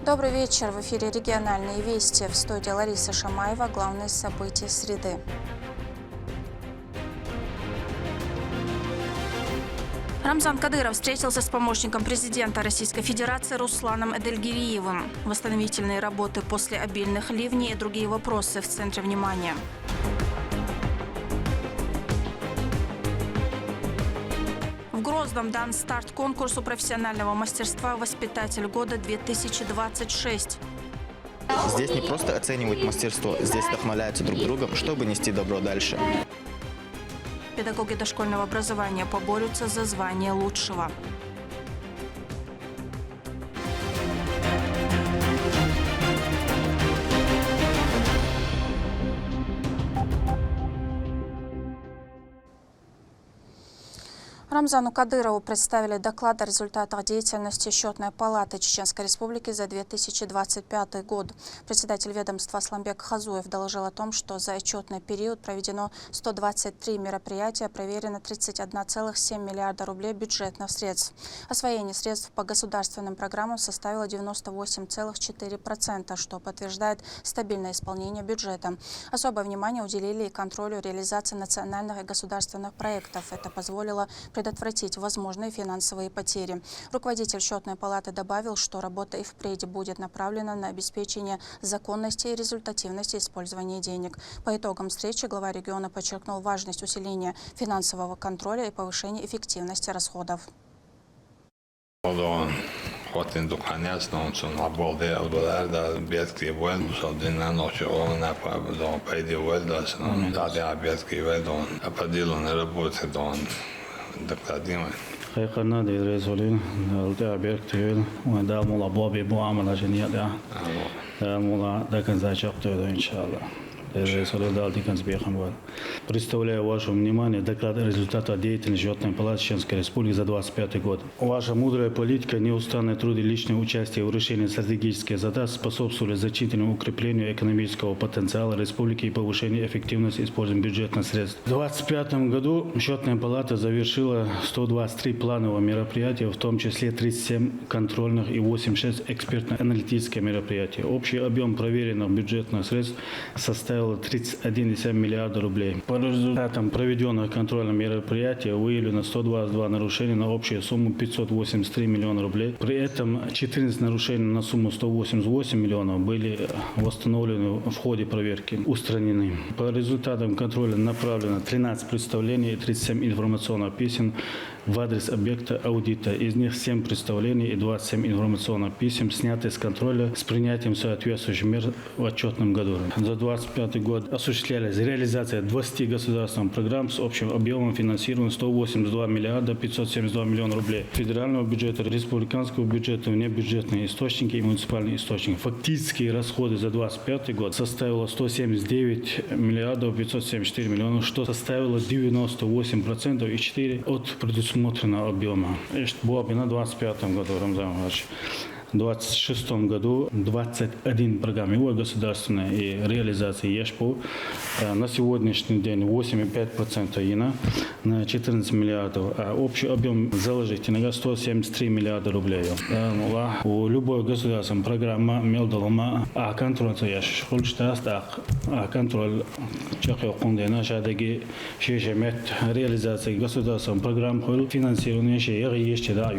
Добрый вечер. В эфире региональные вести. В студии Лариса Шамаева. Главные события среды. Рамзан Кадыров встретился с помощником президента Российской Федерации Русланом Эдельгириевым. Восстановительные работы после обильных ливней и другие вопросы в центре внимания. В Грозном дан старт конкурсу профессионального мастерства «Воспитатель года 2026». Здесь не просто оценивают мастерство, здесь вдохновляются друг другом, чтобы нести добро дальше. Педагоги дошкольного образования поборются за звание лучшего. Рамзану Кадырову представили доклад о результатах деятельности Счетной палаты Чеченской Республики за 2025 год. Председатель ведомства Асламбек Хазуев доложил о том, что за отчетный период проведено 123 мероприятия, проверено 31,7 миллиарда рублей бюджетных средств. Освоение средств по государственным программам составило 98,4%, что подтверждает стабильное исполнение бюджета. Особое внимание уделили и контролю реализации национальных и государственных проектов. Это позволило предотвратить возможные финансовые потери. Руководитель Счетной палаты добавил, что работа и впредь будет направлена на обеспечение законности и результативности использования денег. По итогам встречи глава региона подчеркнул важность усиления финансового контроля и повышения эффективности расходов. حقيقة رسولين التعبير كتير وده مولا بابي بو عمل جنيا ده مولا ده كان زي شقته إن شاء الله. Представляю вашему вниманию доклад о результатах деятельности Счетной палаты Чеченской Республики за 2025 год. Ваша мудрая политика, неустанный труд и личное участие в решении стратегических задач способствовали значительному укреплению экономического потенциала республики и повышению эффективности использования бюджетных средств. В 2025 году Счетная палата завершила 123 плановых мероприятия, в том числе 37 контрольных и 86 экспертно-аналитических мероприятий. Общий объем проверенных бюджетных средств составил 31,7 миллиарда рублей. По результатам проведенных контрольных мероприятий выявлено 122 нарушения на общую сумму 583 миллиона рублей. При этом 14 нарушений на сумму 188 миллионов были восстановлены в ходе проверки, устранены. По результатам контроля направлено 13 представлений и 37 информационных писем в адрес объекта аудита. Из них 7 представлений и 27 информационных писем сняты с контроля с принятием соответствующих мер в отчетном году. За 2025 год осуществлялась реализация 20 государственных программ с общим объемом финансирования 182 миллиарда 572 миллиона рублей. Федерального бюджета, республиканского бюджета, внебюджетные источники и муниципальные источники. Фактические расходы за 2025 год составило 179 миллиардов 574 миллиона, что составило 98,4% от предусмотренного объема. Это было на 2025 году, Рамзан Иванович. В 2026 году 21 программа государственная и реализация ЕШПО. На сегодняшний день 8,5% ИНА на 14 миллиардов, а общий объем заложительного 173 миллиарда рублей. У любой государственной программы мелдолома, а контроль яш контроль чакондена шадеги шешемет реализации государственной программы финансирования еще да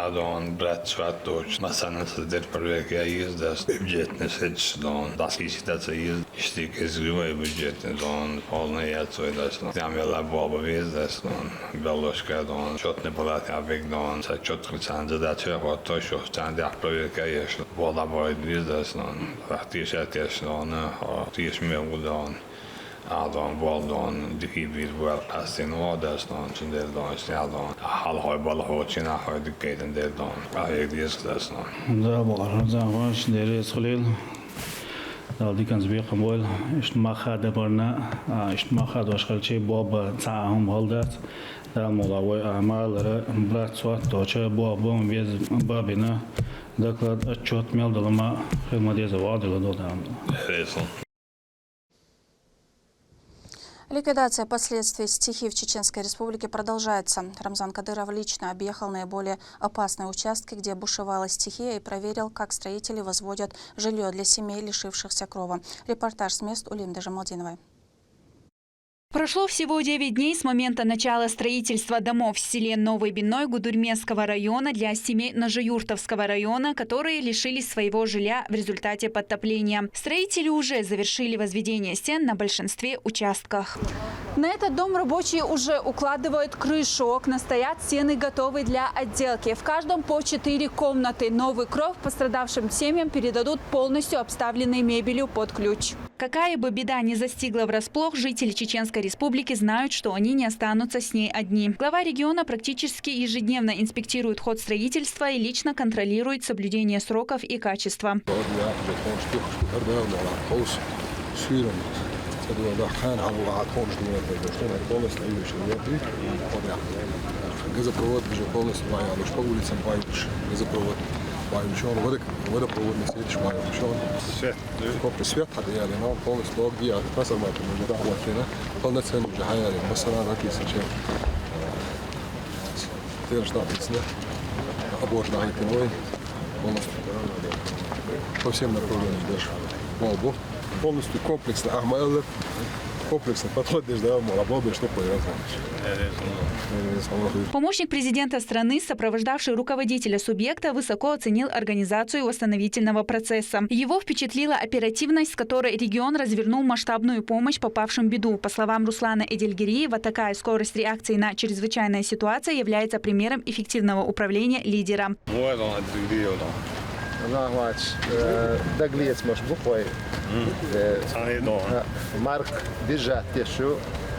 Don brett svettoč, masana se der projekt izdas budžetne sredstva don, da skisitaca izstik izgljuvaj budžetne don, polne jacoj das don. Tam je labo izdas don, beloška don, Счетной палаты объект don, sa čotklican zadača ho to što stan da projekt ješ, voda boyd izdas don, rahtišates don, tišmel don. Adam Baldon, Dikibid, well, Astin, Wadaston, Chindeldon, Snaldon, Halhoi, Balahoi, Chinahoi, Dikaden, Deldon, Aheg, Disclaston. Да, Рамзан Иванович, Дересулил, Дикан Збеком был, Ишмаха Дебарна, Ишмаха Дошкальчи, Боба, Цаахум, Балдат, да, Мулавой, Амал, Брат Суат, Точа, Боба, без Бабина, доклад, отчет Мелдалама, Хилмадеза, Вадила, Додам. Ликвидация последствий стихий в Чеченской Республике продолжается. Рамзан Кадыров лично объехал наиболее опасные участки, где бушевала стихия, и проверил, как строители возводят жилье для семей, лишившихся крова. Репортаж с мест Улимды Жамалдиновой. Прошло всего 9 дней с момента начала строительства домов в селе Новый Бинной Гудурмесского района для семей Ножеюртовского района, которые лишились своего жилья в результате подтопления. Строители уже завершили возведение стен на большинстве участков. На этот дом рабочие уже укладывают крышу. Окна стоят, стены готовы для отделки. В каждом по 4 комнаты. Новый кров пострадавшим семьям передадут полностью обставленной мебелью под ключ. Какая бы беда ни застигла врасплох, жители Чеченской Республики знают, что они не останутся с ней одни. Глава региона практически ежедневно инспектирует ход строительства и лично контролирует соблюдение сроков и качества. Водопроводный свет отъяли, но полностью огня, просаматывали, да, вот, полноценно уже хаяли, басара написано, ты что написано, обожно антиной, полностью по всем направлениям даже, молбу, полностью комплексно, комплексно подход, да, молободы, что появится. Помощник президента страны, сопровождавший руководителя субъекта, высоко оценил организацию восстановительного процесса. Его впечатлила оперативность, с которой регион развернул масштабную помощь попавшим в беду. По словам Руслана Эдельгериева, такая скорость реакции на чрезвычайные ситуации является примером эффективного управления лидера.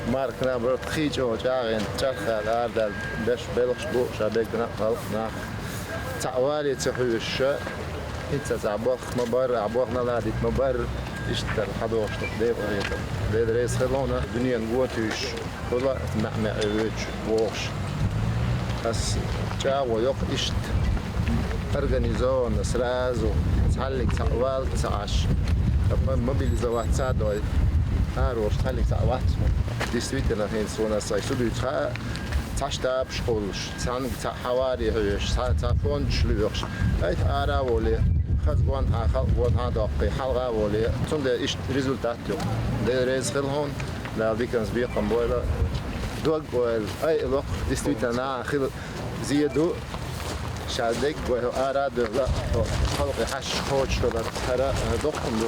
Mark nabrot khijo jaren chakha ardal dash belch bu shabek na تعوالي تحوش انت زعبخ مبر عبخ نلادت مبر اشتر حدوش تقدير ده رئيس خلونا دنيا نقوتش ولا مع وش وش بس جاو يق اشت организовано сразу تعلق تعوال تعاش мобилизовать садой روش تعلق تعوات действительно هنسونا سايسودو تشتاب شغلش تان حواري هيش تافون شلوش ايت ارا ولي خزبان خلقون هذا حلقه ولي ثم ايش ريزولتات ده ريز خلهم لا بيكنز بيقم بولا دوغ بول اي لوك действительно خل زيدو شادك وارا ده خلق حش خوش ده ترى دقم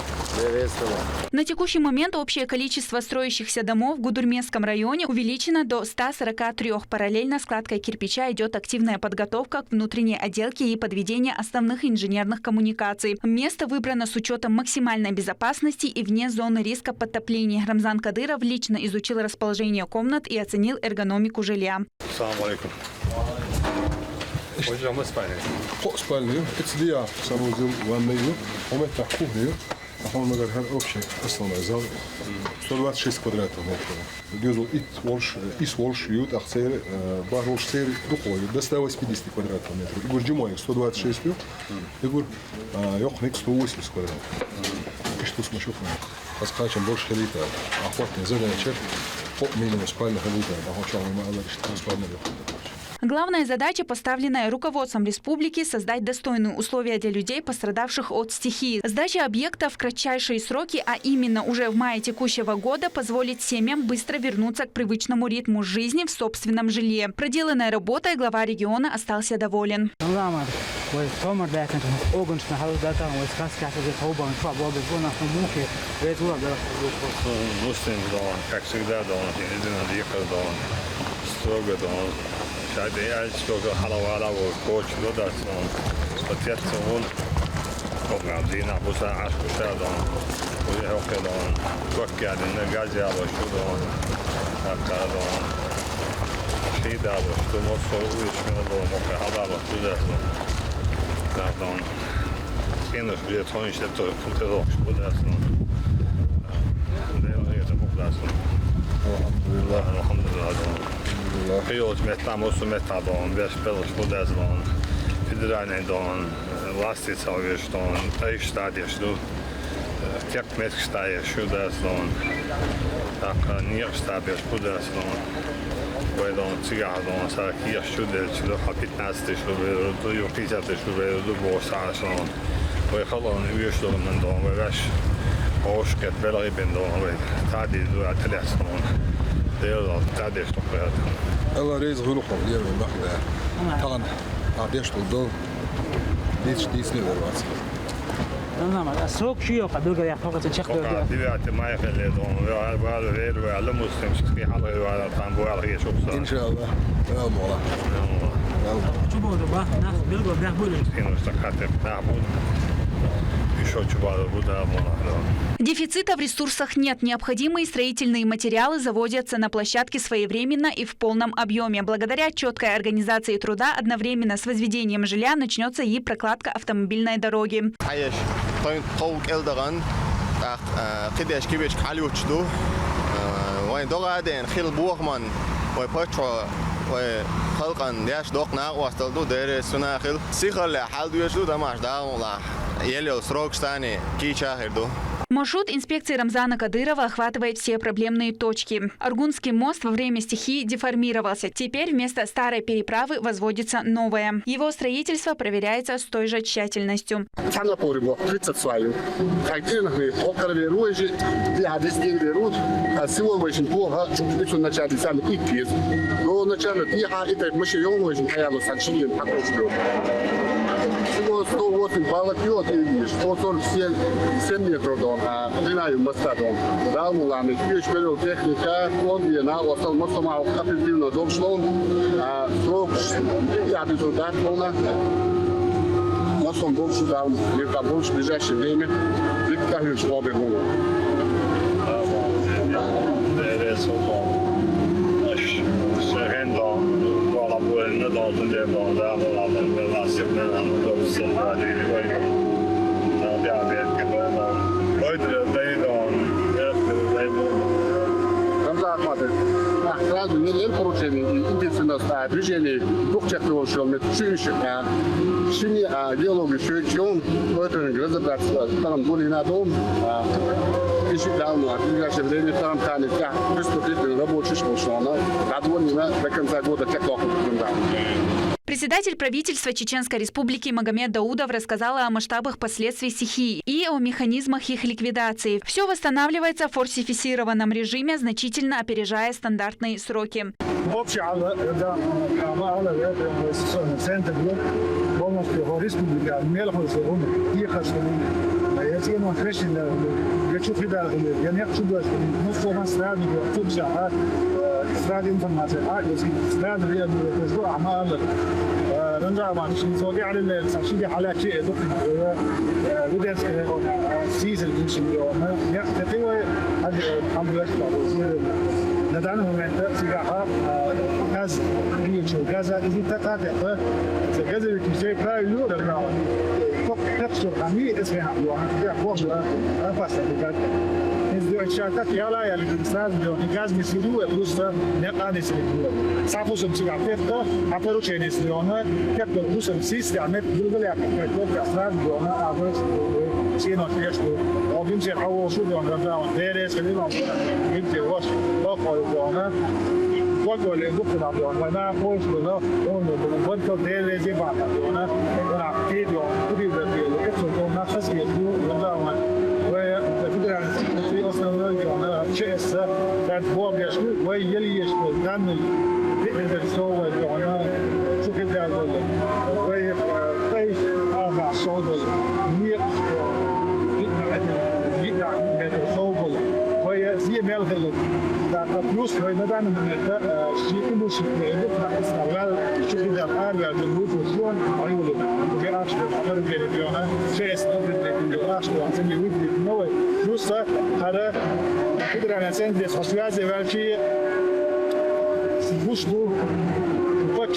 ريز خلهم. На текущий момент общее количество строящихся домов в Гудурмесском районе увеличено до 143. Параллельно с кладкой кирпича идет активная подготовка к внутренней отделке и подведению основных инженерных коммуникаций. Место выбрано с учетом максимальной безопасности и вне зоны риска подтопления. Рамзан Кадыров лично изучил расположение комнат и оценил эргономику жилья. Спальня, это санузел, ванную, умета кухню. Он говорит, общий основной зал 126 квадратов метров. Гюзл и сволш, ют, ахцер, барош, цер, духой, до 180 квадратов метров. Игорь Джимой 126, Игорь Йохник 180 квадратов. И что смешок? Поскачем больше лита. Охотный задача, минимум спальных лита. Охотчал мы мало, что спальных лита. Главная задача, поставленная руководством республики, создать достойные условия для людей, пострадавших от стихии. Сдача объекта в кратчайшие сроки, а именно уже в мае текущего года, позволит семьям быстро вернуться к привычному ритму жизни в собственном жилье. Проделанной работой глава региона остался доволен. Шайде я сколько халавала вот коч додат он специально он обнадина буса ашкуша дон уже окедон кокяд на газиало что дон акадон шидало что мосо учмено дон окадало туда да дон скинуш где тониш это футелок что да это популярно alhamdulillah Приют метамусу метадон, весь пелошпудезлон, федеральный дон, ластица вештон, эйштадия что, tekniskstājie šūdās un tā kā niekstāpies pudās un Pojedon cigārdon sāk iešķudēt, ka 15 tысяч рублей, jo 50 tысяч рублей dubosās un pojechało viešdolumendon vai veš ošket velribendon vai tādi teleston. Deel tādi stopēt. الله رئيس غلوخو ديال المخدع طبعا عبيش تلدو ديش نيفر واسك نعم السوق شيء قبل كده يحفظ الشيخ ده دلوقتي ما يخلي دون ولا غير ولا مسلم في حلقة ولا طعم ولا هي شو ان شاء الله يا مولا شو بقول بقى ناس بيلقوا بيحبوا كانوا استخدمت نعبود еще чего-то будет Дефицита в ресурсах нет. Необходимые строительные материалы заводятся на площадке своевременно и в полном объеме. Благодаря четкой организации труда одновременно с возведением жилья начнется и прокладка автомобильной дороги. Маршрут инспекции Рамзана Кадырова охватывает все проблемные точки. Аргунский мост во время стихии деформировался. Теперь вместо старой переправы возводится новая. Его строительство проверяется с той же тщательностью. Всего 108 баллов пьет, 147 метров дом, а длиною моста дом. Да, мулами, ключ берет техника, он на остал мостом, а оперативно дом шло, а срок, я результат полна. Мостом дом сюда, где-то больше в ближайшее время, где-то ключ обернул. Сразу не поручение, единственное движение двухчастного шелмета, ширщика, шире диалога, ширчон, поэтому разобраться, там были на дом, еще давно, в ближайшее время там канет, приступить рабочий шелмет, надвольно до конца года тепло. Председатель правительства Чеченской Республики Магомед Даудов рассказал о масштабах последствий стихии и о механизмах их ликвидации. Все восстанавливается в форсифицированном режиме, значительно опережая стандартные сроки.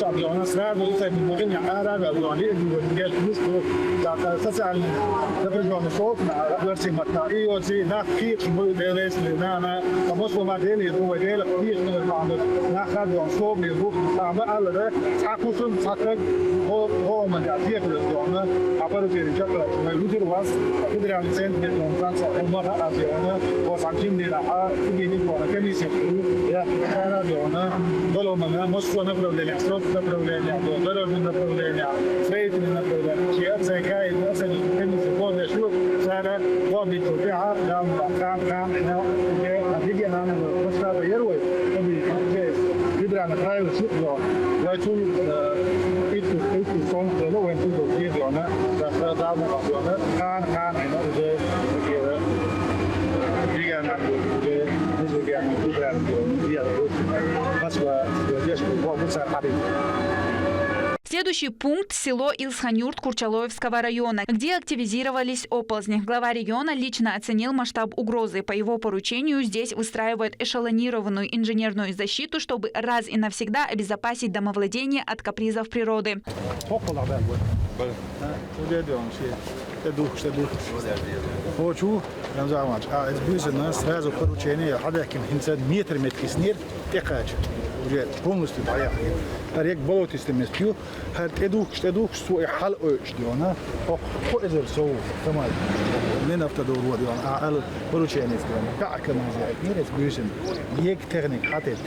شامبيون سراد ويسوي مغني عارف يعني اللي مسكو دا تسال تبرجون صوت مع ورسي متاعي وزي ذاك كيف بيريس لنا مش ما ديلي هو ديل كيف نعمل ناخذ صوب لروح نعمل على ده ساكوسن ساكر هو من يعطيك الدوام عبر في الجبل ما يدير واس يقدر يعني سنت من فرنسا ومرة أزيانا وسانتين لها تجيني فوق كمية يا أنا ديونا دلوا منا مش فونا بروبلم سروت بروبلم دلوا من بروبلم فريد من بروبلم شيء زي كاي مثلا كمية فوق شو سنة وابي تبيعها دام كام هنا هتيجي أنا بس هذا يروي كمية يقدر يعني تراي وشوف لا شو itu son dulu when itu dia na dah dah mau dia kan ini je dia dia nak dia dia nak dia pas dia semua besar hari. Следующий пункт – село Илсханюрт Курчалоевского района, где активизировались оползни. Глава региона лично оценил масштаб угрозы. По его поручению здесь выстраивают эшелонированную инженерную защиту, чтобы раз и навсегда обезопасить домовладение от капризов природы. полностью поехали. Тарек болотистый местью, штедух суе хал öçdiona, o ezer soğuk, tamam. Ne nafta doğru diyor, al поручение сделано. Как называют? Нет, büyüsün. Yek teknik hatet.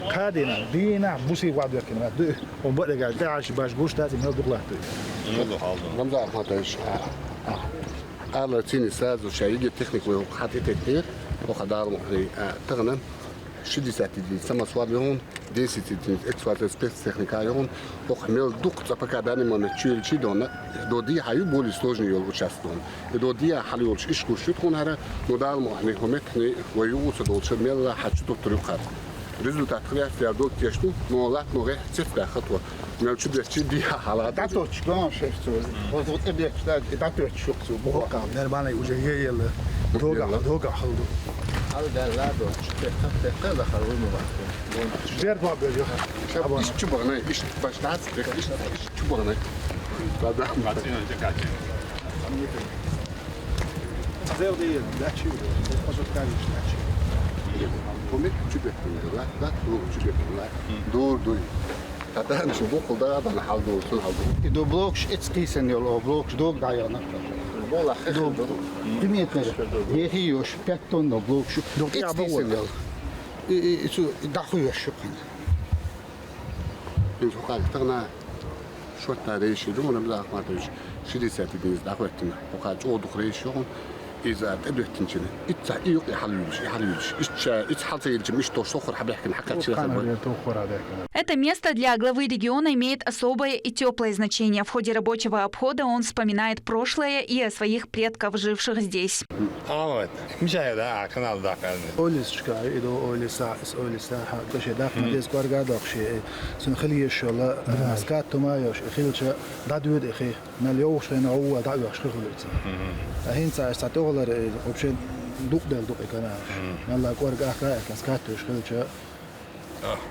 Kadina, dina, busi vadırken. O böyle geldi. Baş guş da ne durlattı. Ramza Ahmatoviç. Ağlar Çin'i saz o şeyi teknik ve hatet ettir. O kadar muhri tağının. شديسات دي سما سوابيون دي سي تي اكسوات سبيس تكنيكايون وخمل دوق تبقى باني ما نتشيل شي دونا دو دي هاي بولي سلوجني يول وشاستون دو دي حليول ايش كل شيء تكون هذا مودال مهني همتني ويوصل دول شمال حاجه الطريقات результат хрястя до тесту молат море цифра خطوه مالش دي دي حالات Datoç, tamam şefçi. O ebiyekler, datoç şoksu. Bu kadar. Nermane ucaya yıllı. Doga haldu. هذا لا دو تقل خلونا Ver bu haberi yok. شاب ايش تبغى ايش باش ناس ايش تبغى هذا Zel değil, daçıyor. Pasot karış daçıyor. Komik çübekler, da çübekler. Dur. Hatta şu bu kolda da halde olsun halde. Do blokş etskisen yol, o blokş dog dayana. Bola Do dimetleri. Yehiyoş, 5 ton da blokş. Do etskisen yol. Su daxıyor şu kan. Ben şu kalktığına şu tarihi şu bunu da akmadıç. Şimdi sertimiz daxvettim. O kadar o dukrayışın إذا تقدرت تنشل إتسا يوقي حلوش إيش حالته يلجم إيش توصخر حبيحكي حكت شيء Это место для главы региона имеет особое и теплое значение. В ходе рабочего обхода он вспоминает прошлое и о своих предков, живших здесь. Олисчка, иду олиса, коши дахна дес кваргадах ши, сунхли шола, скат тумаёш, хилча дадуд ихи, налёш на уа дадуш хилча. Ахинца статолар вообще дук экана. Налла кваргах скат хилча.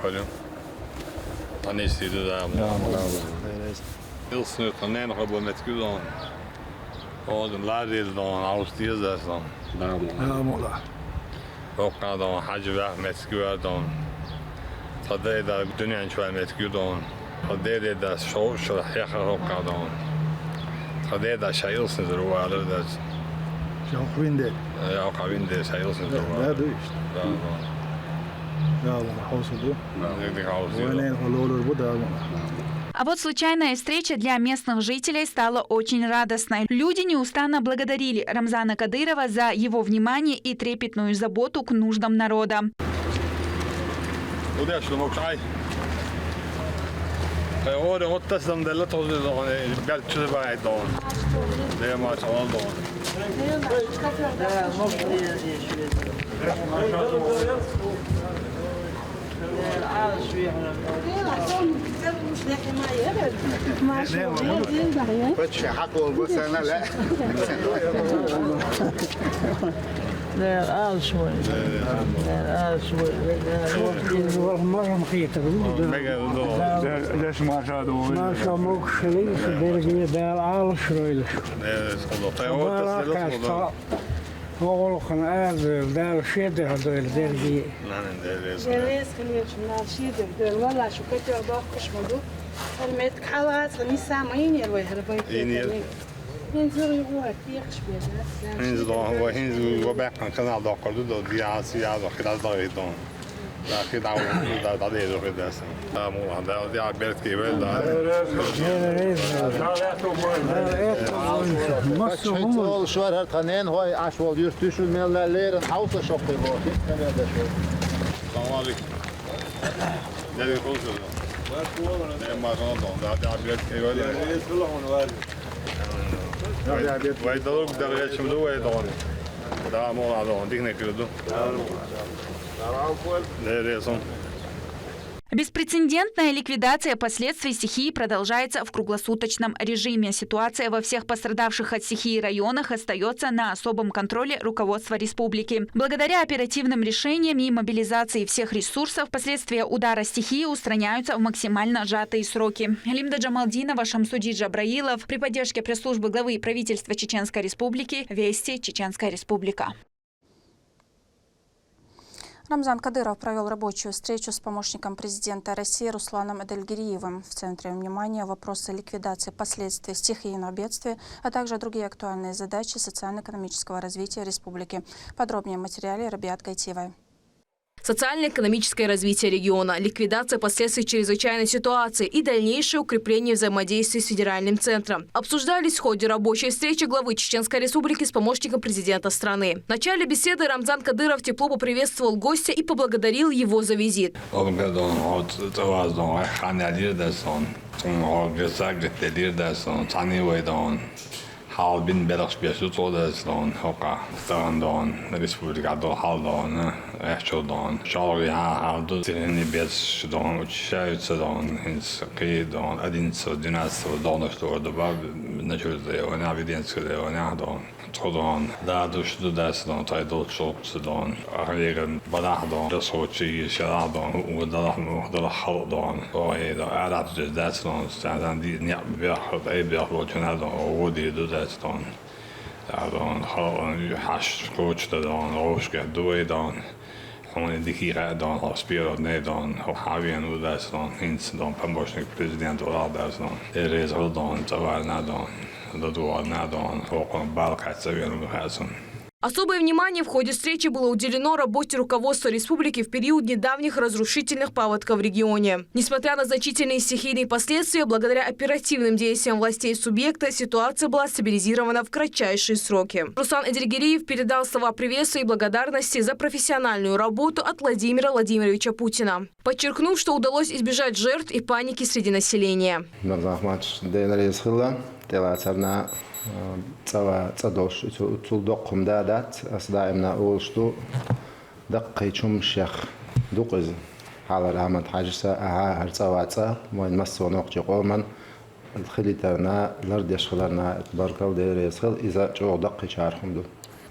Hallo. Dan is hij er daar. Heel snel kan hij nog wel met kudan. Oh, de laadje dan alles die is dat dan. Ja, mola. Ook kan dan hadje weg met kudan dan. Dat deed dat dunne wel met kudan. Dat deed dat zo heel ook kan dan. Dat deed dat heel snel er wel dat. Zo gewinde. Ja, ook gewinde is heel snel er wel. Ja, dus. А вот случайная встреча для местных жителей стала очень радостной. Люди неустанно благодарили Рамзана Кадырова за его внимание и трепетную заботу к нуждам народа. لا أسوأ لا أسوأ مرة مخيطة ليش ما شادوا ما شاء موك شليش درجة دال عال شويلش وغلقنا آذر دال شيدة هدول درجة جليس خليش نال شيدة هدول والله شو كتير ضاقش مدو الميت حالات خلني سامعين يا الوي هربيت ينزل يغوات يخش بيها هنز هو هنز وباقي كنا ضاقردو دو دياسي هذا كده ضاقيتون لكن دعوة ده ده يزوج ده سن مو ده ده عبارة كبيرة ده مصر شوار هالقنين هاي عشوال يرتوش المال لير حوصة شقي باقي كم هذا شو السلام عليكم ده يخلص ده ما كنا ده عبارة كبيرة وايد دلوك ده غير شمدو وايد دون ده مو على ديك نكردو Беспрецедентная ликвидация последствий стихии продолжается в круглосуточном режиме. Ситуация во всех пострадавших от стихии районах остается на особом контроле руководства республики. Благодаря оперативным решениям и мобилизации всех ресурсов, последствия удара стихии устраняются в максимально сжатые сроки. Лимда Джамалдинова, Шамсуди Джабраилов. При поддержке пресс-службы главы правительства Чеченской Республики. Вести, Чеченская Республика. Рамзан Кадыров провел рабочую встречу с помощником президента России Русланом Эдельгириевым. В центре внимания вопросы ликвидации последствий стихийного бедствия, а также другие актуальные задачи социально-экономического развития республики. Подробнее в материале Рабиат Гайтиевой. Социально-экономическое развитие региона, ликвидация последствий чрезвычайной ситуации и дальнейшее укрепление взаимодействия с федеральным центром обсуждались в ходе рабочей встречи главы Чеченской Республики с помощником президента страны. В начале беседы Рамзан Кадыров тепло поприветствовал гостя и поблагодарил его за визит. حال بين بلغش بيسوت ودستان حقا استغندان ريسبوبليكا دو حالدان احشودان شالغي حالدو تريني بيس دان وشايت سدان هنس قيدان ادينس وديناس ودانشتور دباب نجوزي ونعبدينس كده ونعدان تخدان دادوش دو دستان تايدوت شوق سدان أخيرا بدأدان رسوتشي شرادان ودلح خلدان وهيدا أعرف دستان استعدان دي نعم بياخد أي بياخد جنادان ودي دو دستان دان خلدان حش كوتش دان روشك دويدان هون دikira dan har spelat ner dan och havien och där så finns de pomocnik president och där så det är så dan så var när dan och balkats över här så. Особое внимание в ходе встречи было уделено работе руководства республики в период недавних разрушительных паводков в регионе. Несмотря на значительные стихийные последствия, благодаря оперативным действиям властей субъекта, ситуация была стабилизирована в кратчайшие сроки. Руслан Эдельгириев передал слова приветствия и благодарности за профессиональную работу от Владимира Владимировича Путина, подчеркнув, что удалось избежать жертв и паники среди населения. صدوش تصدقهم دادات أصدائمنا أول شتو دقي شم شيخ دقز على العمد حاجسة أها هرتواتة وين مسوا نقطة قوما الخليتنا لرد يشغلنا تبارك ودير يسخل إذا جو دقي شارهم دو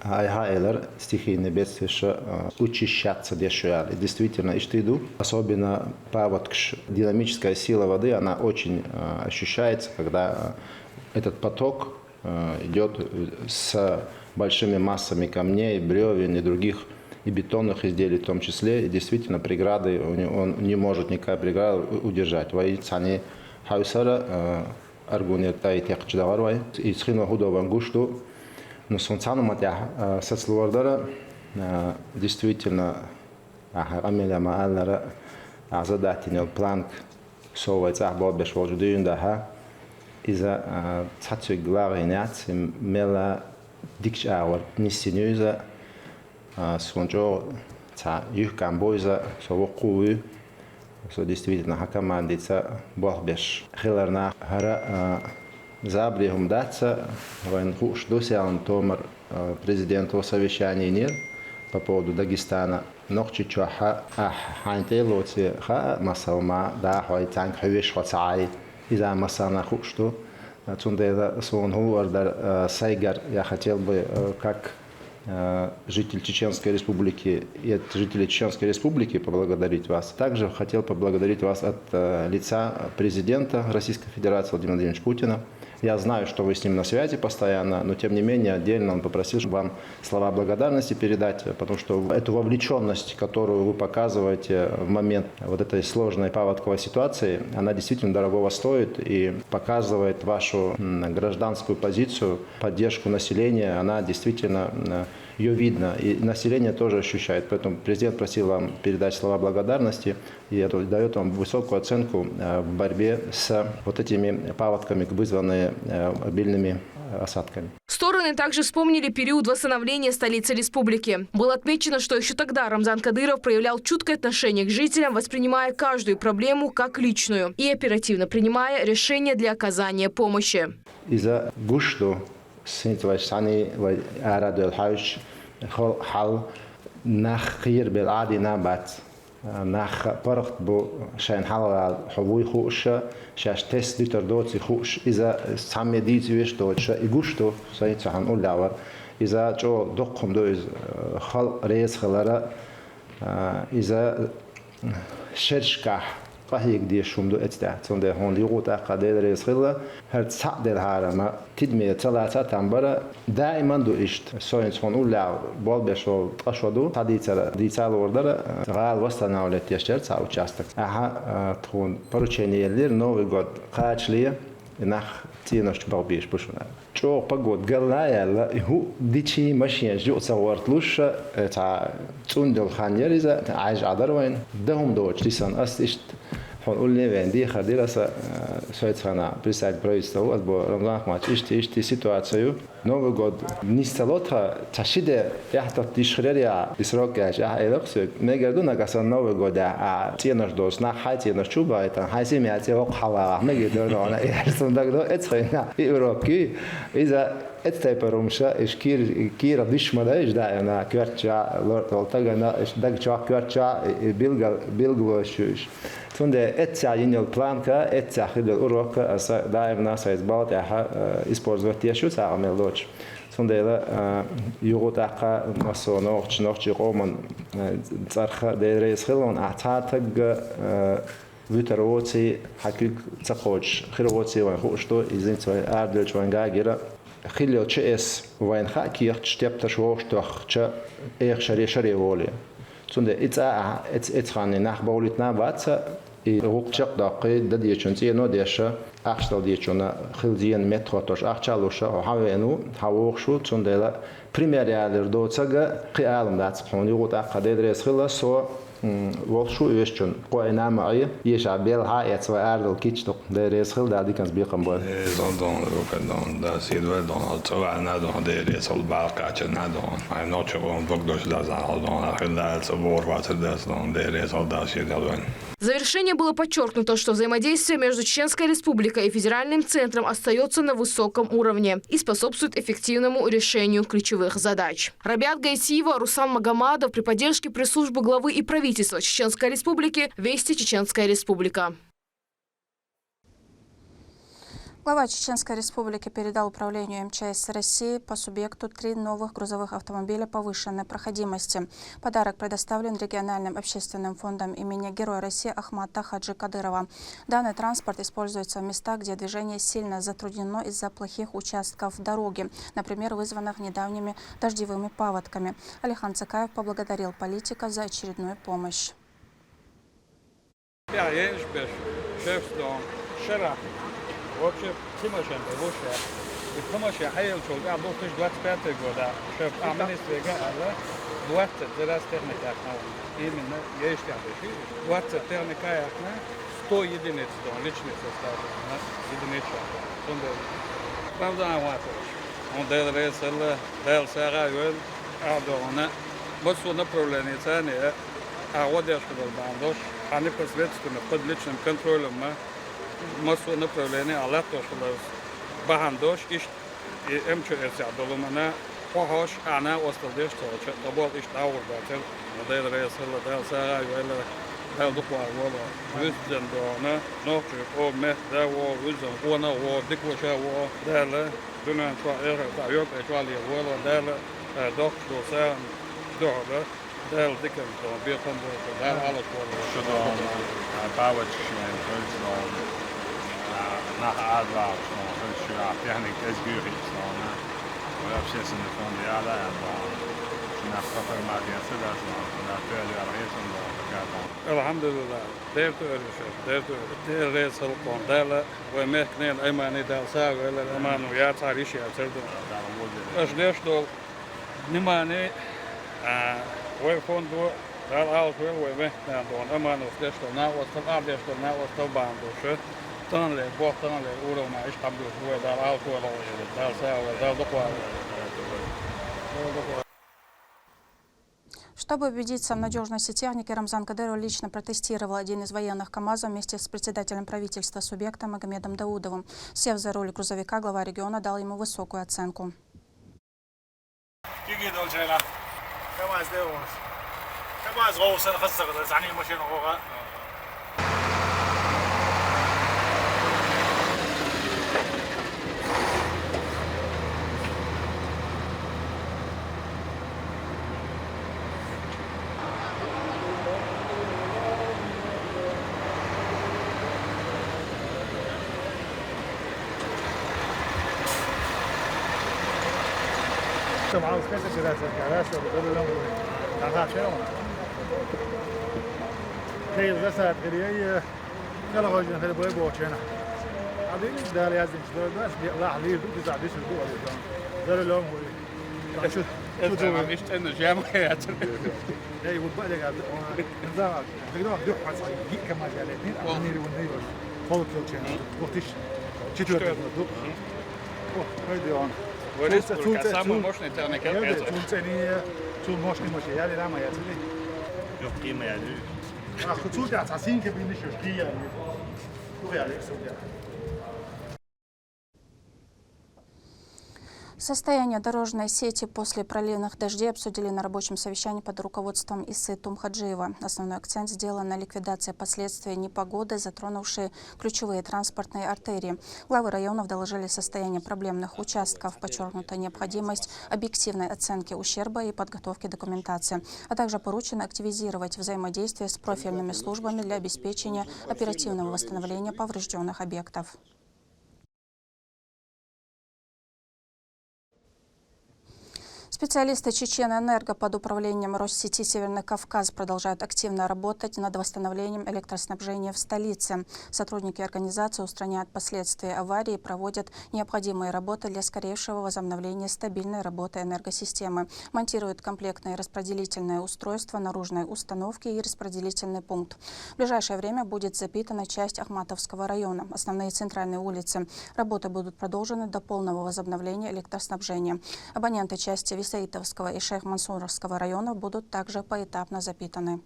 هاي لر стихийный бедствия учащаться дешевле. Действительно, иштиду, особенно паводкш, динамическая сила воды, она очень ощущается, когда этот поток идет с большими массами камней, бревен и других и бетонных изделий в том числе. И действительно, преграды он не может никакая преграда удержать. Воицани хаусара аргунертай текчдагар вай. И схина худован гушту. Но солнцану матя соцлуардара действительно амеля маалнара задатинел планк совайца бобеш вождуин даха. إذا تحتوي جوارينات ملا ديكش أول نسينيوزا سونجو تا يحكم بوزا سو قوي سو действительно حكمان ديتا بوخبش خلرنا هرا زابريهم داتса وين خوش دوسيالن томар президенту совещания нет по поводу Дагестана نقطة чуха حانتيلوتي خا مسلما دا هاي تانك هويش خصاي إذا مثلا خушто, тунде сон говорил Сайгар, я хотел бы как житель Чеченской Республики и от жителей Чеченской Республики поблагодарить вас. Также хотел поблагодарить вас от лица президента Российской Федерации Владимира Владимировича Путина. Я знаю, что вы с ним на связи постоянно, но тем не менее отдельно он попросил вам слова благодарности передать, потому что эту вовлеченность, которую вы показываете в момент вот этой сложной паводковой ситуации, она действительно дорогого стоит и показывает вашу гражданскую позицию, поддержку населения, она действительно ее видно, и население тоже ощущает. Поэтому президент просил вам передать слова благодарности и это дает вам высокую оценку в борьбе с вот этими паводками, вызванными обильными осадками. Стороны также вспомнили период восстановления столицы республики. Было отмечено, что еще тогда Рамзан Кадыров проявлял чуткое отношение к жителям, воспринимая каждую проблему как личную и оперативно принимая решения для оказания помощи. إذا قشتو سنت وشاني وأراد الحوش حل نخ خير بالعادي نبات نخ برخت بو شان حل حوي خوش شاش تست لتر دوتي خوش إذا سامي ديتي ويش دوتش يقشتو سنت هنقول لعور إذا جو دقهم دو خل رئيس خلرا إذا شرشكح فهيك دي شوم دو اتدا تون ده هون دي قوت قدر رئيس خلا هر تصعد الهرم تدمي ثلاثه تنبره دائما دو اشت سوينس هون ولا بول بشو قشودو دي تال وردر غال وستنا ولت يشتر تاع участок اها تكون поручениелер новый год قاچليه نخ تينش بابيش بشونا شو بقود قالنا لا هو ديشي ماشي جو صورتلوش تاع تندل خانيريزا عايش عذر وين دهم دوتش لسان استشت هنقول لي وين دي خديرة سويتنا بريساك برايستو أبو رمضان ماتش إشتي سيتواتسيو نوغو غود نيستالوتها تشيد يحتى تشخريريا إسراكاش إلقسك ميجردو نقصان نوغو غود تينش دوس نا حي تينش شوبا إتن حي سيمياتي وق حوا ميجردو أنا إحسن دقدو إتخينا إيروكي إذا اتتايبرومشا إش كير ديش مدا إش داينا كورتشا لورد والتاجنا إش دقشا كورتشا بيلغوشوش تونده اتساعين البلانكا اتساعين الأوروكا أسا دائما سايز بالتها إسبورزوتيا شو تعمل دوتش تونده لا يوغوتاقا مسو نوخش رومان تارخ ديريس خلون أعتقد ويتروتي حكيك تقوش خيروتي وين خوشتو إذن توي أردلش وين جاجرا خيلو تشيس وين خاكي شتبت شوشتوخ تش إير شري وولي تونده اتخاني نخ بولتنا بات روقچق داقي دديچون نو ديشا اخشتال ديچون خلدين متروتوش اخچالوشا هاوينو هاوخشو تونده لا примерялер доцага قيالم دات خوني غوتا قدرس خلا سو волшу вещун коина май еша бел хаят сва ардл кичток дерес хил дади канс бикам бол Don rokan da sidva don altsova na don deres al balkacha na don I'm not sure on vogdosh da za don хилда so vorvat da don deres al da sidva. В завершение было подчеркнуто, что взаимодействие между Чеченской Республикой и Федеральным центром остается на высоком уровне и способствует эффективному решению ключевых задач. Рабиат Гайсиева, Руслан Магомадов при поддержке пресс-службы главы и правительства Чеченской Республики «Вести Чеченская Республика». Глава Чеченской Республики передал управлению МЧС России по субъекту 3 новых грузовых автомобиля повышенной проходимости. Подарок предоставлен региональным общественным фондом имени Героя России Ахмата Хаджи Кадырова. Данный транспорт используется в местах, где движение сильно затруднено из-за плохих участков дороги, например, вызванных недавними дождевыми паводками. Алихан Цыкаев поблагодарил политика за очередную помощь. вообще Тимошен вообще Тимошен hayal çok ya 25 года şef amnesty gala 20 раз техника именно есть там 20 техника яхна 100 единиц личный состав единица правда он делает дел сарайол адона вот что направление цены а вот я сказал бандош они посредственно под личным контролем مسؤول направление على توصل بهندوش إيش МЧС عدلنا فهاش أنا وصلتش توش طبعا إيش داور باتر مدير رئيس الله دال سراي ولا دال دكوا ولا وزن دونا نوتش أو مت دا وزن وانا ودكوا شا ودال دنا شو إير تعيق إشوالي ولا دال doktor doğru del dikken bir konuda der alles Şuradan Bauertschneiden, Hölzlauen, nach Adler, Hölzschlag, Technik, Esgürig, oder abschließende von der Jahre, nach Koffermarien, Sidas, nach Pöli, Arresen, Alhamdulillah. Der reis halkon dela ve meknen emani del sago eller emanu ya tarishi aterdo. As nešto nimani ve fondo dal alt ve meknen don emanu nešto na ostal adesto na ostal bando şu tanle botanle uroma iştabdu ve dal alt ve dal sago dal dokwa. Чтобы убедиться в надежности техники, Рамзан Кадыров лично протестировал один из военных КАМАЗов вместе с председателем правительства субъекта Магомедом Даудовым. Сев за руль грузовика, глава региона дал ему высокую оценку. معاوز كذا شرات الكراسي وبقول لهم تعال شنو هي غسات غرية كلا غوجن هذا بوي بوشنا هذه دار يازن شلون بس راح لي بيزع ديش الدول دار لهم هو شو ما فيش إنه جامعة. هي وبقى لك نزار تقدر تدق على صحيح كما قال الاثنين امير والنير فوق كوتشنا وقتش شتو تدق هاي Samo moćne tehnike. Čul moćne moće, ja li rama ja cili? Yok kime ya du. Ako čul da casin ke bini šoškija, tu ja li sudja. Состояние дорожной сети после проливных дождей обсудили на рабочем совещании под руководством Исы Тумхаджиева. Основной акцент сделан на ликвидации последствий непогоды, затронувшей ключевые транспортные артерии. Главы районов доложили состояние проблемных участков, подчеркнута необходимость объективной оценки ущерба и подготовки документации, а также поручено активизировать взаимодействие с профильными службами для обеспечения оперативного восстановления поврежденных объектов. Специалисты Чеченэнерго под управлением Россети Северный Кавказ продолжают активно работать над восстановлением электроснабжения в столице. Сотрудники организации устраняют последствия аварии и проводят необходимые работы для скорейшего возобновления стабильной работы энергосистемы. Монтируют комплектные распределительные устройства, наружные установки и распределительный пункт. В ближайшее время будет запитана часть Ахматовского района. Основные центральные улицы. Работы будут продолжены до полного возобновления электроснабжения. Абоненты части Саитовского и Шейх-Мансуровского районов будут также поэтапно запитаны.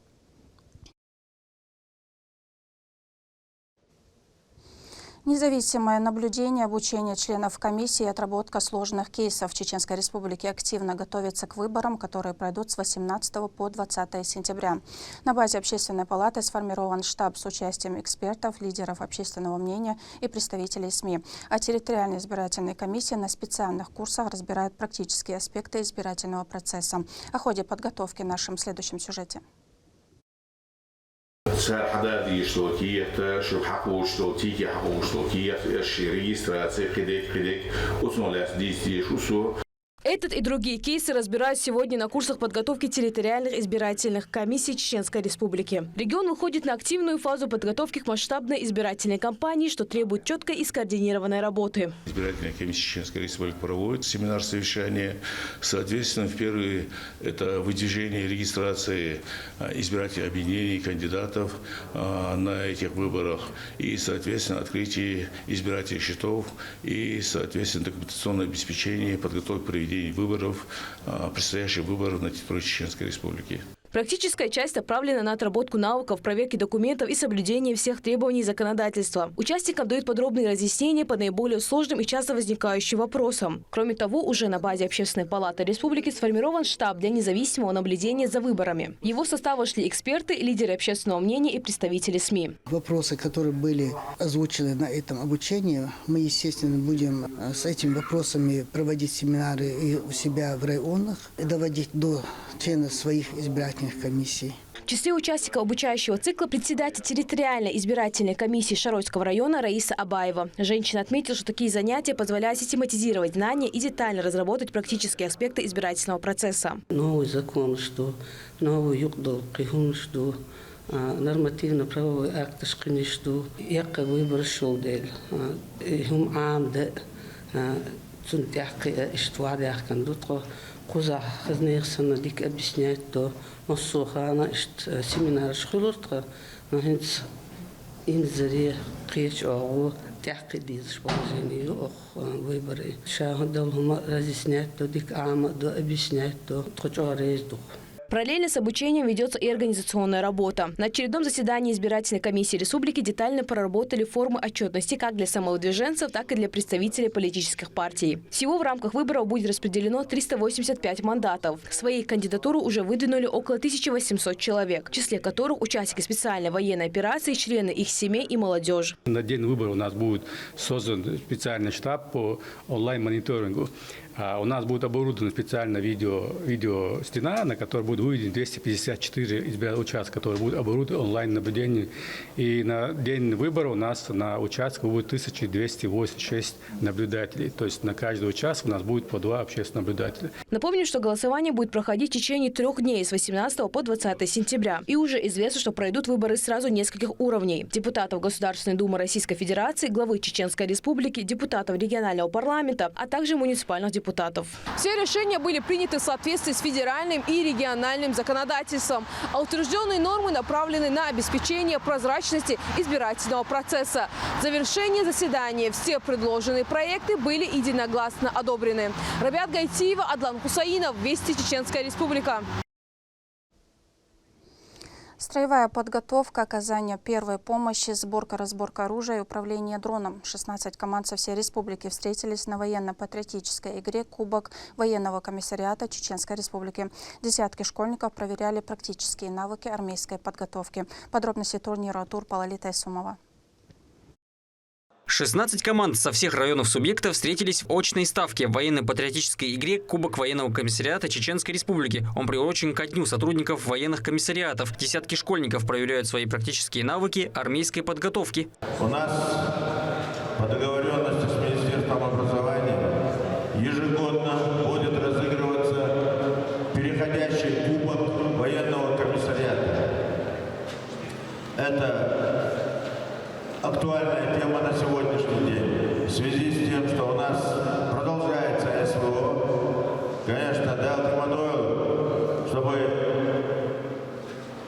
Независимое наблюдение, обучение членов комиссии и отработка сложных кейсов в Чеченской Республике активно готовится к выборам, которые пройдут с 18 по 20 сентября. На базе Общественной палаты сформирован штаб с участием экспертов, лидеров общественного мнения и представителей СМИ. А территориальные избирательные комиссии на специальных курсах разбирают практические аспекты избирательного процесса. О ходе подготовки в нашем следующем сюжете. حدادي اشتراكية شو حقوق اشتراكية حقوق اشتراكية ريجسترация خديك وصنع ديستي شو Этот и другие кейсы разбирают сегодня на курсах подготовки территориальных избирательных комиссий Чеченской Республики. Регион выходит на активную фазу подготовки к масштабной избирательной кампании, что требует четкой и скоординированной работы. Избирательная комиссия Чеченской Республики проводит семинар совещания. Соответственно, в первые это выдвижение регистрации избирательных объединений, кандидатов на этих выборах и, соответственно, открытие избирательных счетов и, соответственно, документационное обеспечение, подготовка к проведению выборов, предстоящих выборов на территории Чеченской Республики. Практическая часть направлена на отработку навыков, проверки документов и соблюдение всех требований законодательства. Участникам дают подробные разъяснения по наиболее сложным и часто возникающим вопросам. Кроме того, уже на базе Общественной палаты республики сформирован штаб для независимого наблюдения за выборами. В его состав вошли эксперты, лидеры общественного мнения и представители СМИ. Вопросы, которые были озвучены на этом обучении, мы, естественно, будем с этими вопросами проводить семинары и у себя в районах, и доводить до членов своих избирательных комиссий. В числе участников обучающего цикла председатель территориальной избирательной комиссии Шаройского района Раиса Абаева. Женщина отметила, что такие занятия позволяют систематизировать знания и детально разработать практические аспекты избирательного процесса. Новый закон, что новый югдал, что нормативно-правовой акт, что яка выбор шел дель. Хум амда цунтяхка иштвадях кандутко кузах хазнехсана дик объяснять то массухана семинар шхулуртка, но хинц инзари кич огу тяхка дизш положение ох выборы. Шахадал хума разъяснять то дик ама до объяснять то тхочорез дух. Параллельно с обучением ведется и организационная работа. На очередном заседании избирательной комиссии республики детально проработали формы отчетности как для самовыдвиженцев, так и для представителей политических партий. Всего в рамках выборов будет распределено 385 мандатов. Свои кандидатуры уже выдвинули около 1800 человек, в числе которых участники специальной военной операции, члены их семей и молодежь. На день выборов у нас будет создан специальный штаб по онлайн-мониторингу. У нас будет оборудована специально видеостена, на которой будет выведено 254 избирательных участков, которые будут оборудованы онлайн-наблюдением. И на день выбора у нас на участках будет 1286 наблюдателей. То есть на каждый участок у нас будет по 2 общественных наблюдателя. Напомню, что голосование будет проходить в течение 3 дней с 18 по 20 сентября. И уже известно, что пройдут выборы сразу нескольких уровней. Депутатов Государственной Думы Российской Федерации, главы Чеченской Республики, депутатов регионального парламента, а также муниципальных депутатов. Все решения были приняты в соответствии с федеральным и региональным законодательством, а утвержденные нормы направлены на обеспечение прозрачности избирательного процесса. В завершении заседания все предложенные проекты были единогласно одобрены. Рабиат Гайтиева, Адлан Хусаинов, Вести, Чеченская Республика. Строевая подготовка, оказание первой помощи, сборка-разборка оружия и управление дроном. 16 команд со всей республики встретились на военно-патриотической игре «Кубок военного комиссариата Чеченской Республики». Десятки школьников проверяли практические навыки армейской подготовки. Подробности турнира тур Лолита Исумова. 16 команд со всех районов субъекта встретились в очной ставке в военно-патриотической игре «Кубок военного комиссариата Чеченской Республики». Он приурочен ко дню сотрудников военных комиссариатов. Десятки школьников проверяют свои практические навыки армейской подготовки. У нас по договоренности с Министерством образования ежегодно будет разыгрываться переходящий Кубок военного комиссариата. Это актуальная тема на сегодняшний день. В связи с тем, что у нас продолжается СВО, конечно, дал Тимадойл, чтобы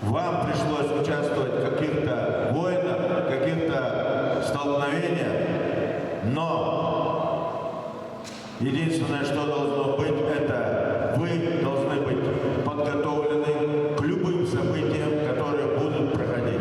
вам пришлось участвовать в каких-то войнах, каких-то столкновениях, но единственное, что должно быть, это вы должны быть подготовлены к любым событиям, которые будут проходить.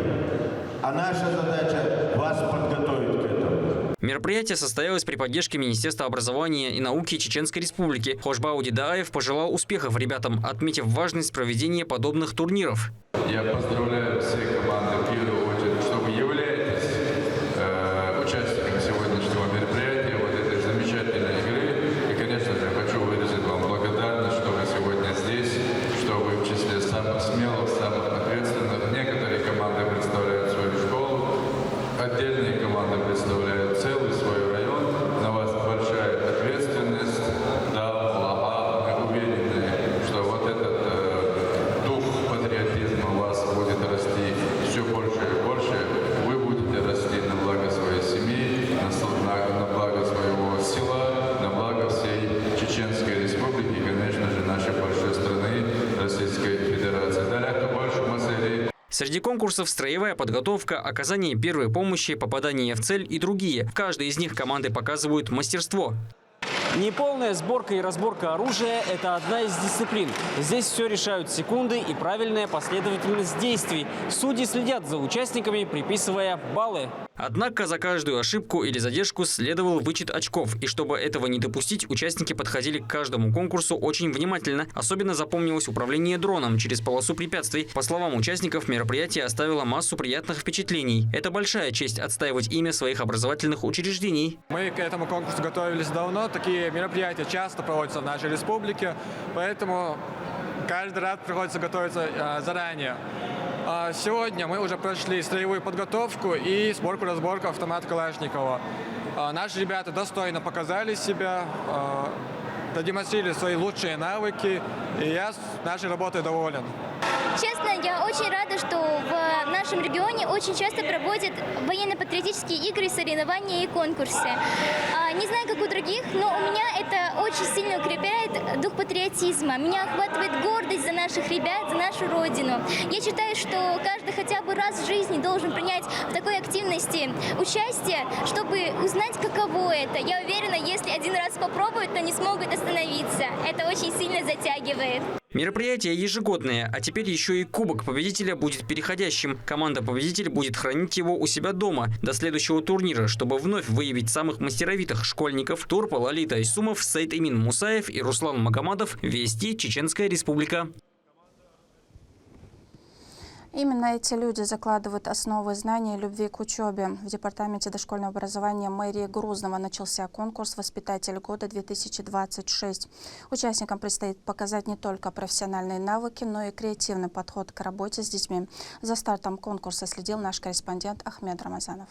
А наша задача вас подготовить к этому. Мероприятие состоялось при поддержке Министерства образования и науки Чеченской Республики. Хошбау Дидаев пожелал успехов ребятам, отметив важность проведения подобных турниров. Я поздравляю все команды в первую очередь, что вы являетесь участниками сегодняшнего мероприятия, вот этой замечательной игры. И, конечно же, хочу выразить вам благодарность, что вы сегодня здесь, что вы в числе самых смелых, самых ответственных. Некоторые команды представляют свою школу, отдельные команды представляют целый свой район. На вас большая ответственность. Да, блага, мы уверены, что вот этот дух патриотизма у вас будет расти все больше и больше. Вы будете расти на благо своей семьи, на благо своего села, на благо всей Чеченской Республики и, конечно же, нашей большой страны Российской Федерации. Среди конкурсов строевая подготовка, оказание первой помощи, попадание в цель и другие. В каждой из них команды показывают мастерство. Неполная сборка и разборка оружия – это одна из дисциплин. Здесь все решают секунды и правильная последовательность действий. Судьи следят за участниками, приписывая баллы. Однако за каждую ошибку или задержку следовал вычет очков. И чтобы этого не допустить, участники подходили к каждому конкурсу очень внимательно. Особенно запомнилось управление дроном через полосу препятствий. По словам участников, мероприятие оставило массу приятных впечатлений. Это большая честь отстаивать имя своих образовательных учреждений. Мы к этому конкурсу готовились давно. Такие мероприятия часто проводятся в нашей республике. Поэтому каждый раз приходится готовиться заранее. Сегодня мы уже прошли строевую подготовку и сборку-разборку автомата Калашникова. Наши ребята достойно показали себя, продемонстрировали свои лучшие навыки, и я с нашей работой доволен. Честно, я очень рада, что в нашем регионе очень часто проводят военно-патриотические игры, соревнования и конкурсы. Не знаю, как у других, но у меня это очень сильно укрепляет дух патриотизма. Меня охватывает гордость за наших ребят, за нашу родину. Я считаю, что каждый хотя бы раз в жизни должен принять в такой активности участие, чтобы узнать, каково это. Я уверена, если один раз попробуют, то не смогут остановиться. Это очень сильно затягивает. Мероприятие ежегодное, а теперь еще и кубок победителя будет переходящим. Команда-победитель будет хранить его у себя дома до следующего турнира, чтобы вновь выявить самых мастеровитых школьников. Турпа, Лолита Исумов, Саид Имин Мусаев и Руслан Магомадов. Вести, Чеченская Республика. Именно эти люди закладывают основы знаний и любви к учебе. В Департаменте дошкольного образования мэрии Грозного начался конкурс «Воспитатель года-2026». Участникам предстоит показать не только профессиональные навыки, но и креативный подход к работе с детьми. За стартом конкурса следил наш корреспондент Ахмед Рамазанов.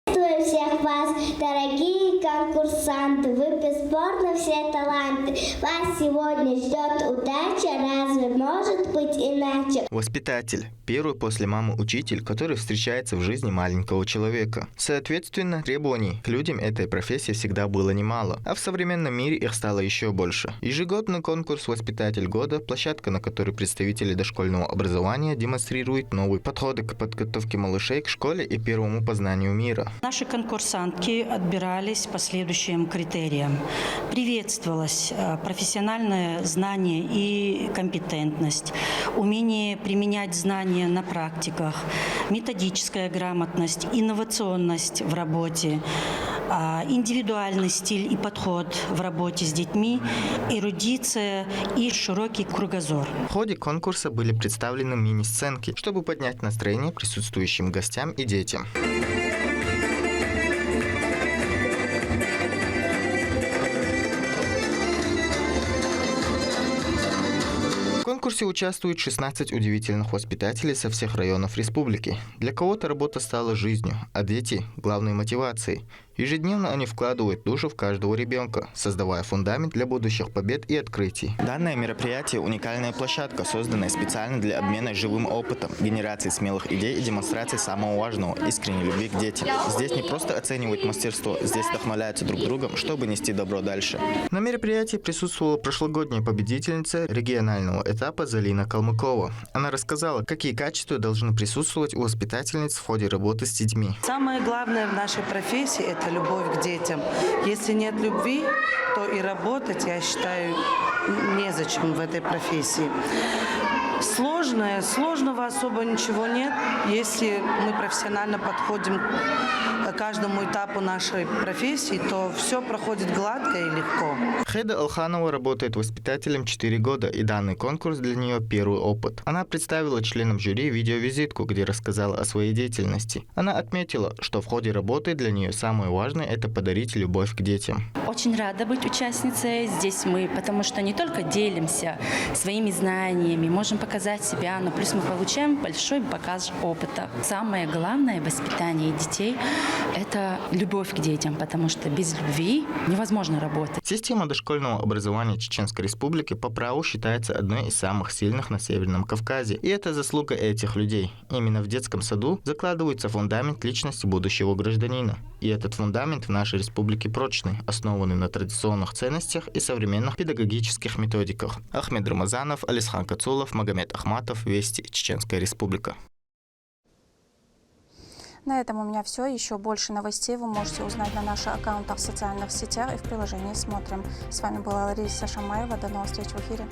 Приветствую всех вас, дорогие конкурсанты, вы бесспорно все таланты. Вас сегодня ждет удача, разве может быть иначе? Воспитатель – первый после мамы учитель, который встречается в жизни маленького человека. Соответственно, требований к людям этой профессии всегда было немало, а в современном мире их стало еще больше. Ежегодный конкурс «Воспитатель года» – площадка, на которой представители дошкольного образования демонстрируют новые подходы к подготовке малышей к школе и первому познанию мира. Наши конкурсантки отбирались по следующим критериям. Приветствовалось профессиональное знание и компетентность, умение применять знания на практиках, методическая грамотность, инновационность в работе, индивидуальный стиль и подход в работе с детьми, эрудиция и широкий кругозор. В ходе конкурса были представлены мини-сценки, чтобы поднять настроение присутствующим гостям и детям. В конкурсе участвуют 16 удивительных воспитателей со всех районов республики. Для кого-то работа стала жизнью, а дети – главной мотивацией. Ежедневно они вкладывают душу в каждого ребенка, создавая фундамент для будущих побед и открытий. Данное мероприятие – уникальная площадка, созданная специально для обмена живым опытом, генерации смелых идей и демонстрации самого важного – искренней любви к детям. Здесь не просто оценивают мастерство, здесь вдохновляются друг другом, чтобы нести добро дальше. На мероприятии присутствовала прошлогодняя победительница регионального этапа Залина Калмыкова. Она рассказала, какие качества должны присутствовать у воспитательниц в ходе работы с детьми. Самое главное в нашей профессии – это любовь к детям. Если нет любви, то и работать, я считаю, незачем в этой профессии. Сложного особо ничего нет, если мы профессионально подходим к каждому этапу нашей профессии, то все проходит гладко и легко. Хеда Алханова работает воспитателем 4 года, и данный конкурс для нее первый опыт. Она представила членам жюри видеовизитку, где рассказала о своей деятельности. Она отметила, что в ходе работы для нее самое важное – это подарить любовь к детям. Очень рада быть участницей здесь мы, потому что не только делимся своими знаниями, можем показать себя, но плюс мы получаем большой багаж опыта. Самое главное в воспитании детей – это любовь к детям, потому что без любви невозможно работать. Система дошкольного образования Чеченской Республики по праву считается одной из самых сильных на Северном Кавказе. И это заслуга этих людей. Именно в детском саду закладывается фундамент личности будущего гражданина. И этот фундамент в нашей республике прочный, основанный на традиционных ценностях и современных педагогических методиках. Ахмед Рамазанов, Алисхан Кацулов, Магомед Ахматов, Вести, Чеченская Республика. На этом у меня все. Еще больше новостей вы можете узнать на наших аккаунтах в социальных сетях и в приложении «Смотрим». С вами была Лариса Шамаева. До новых встреч в эфире.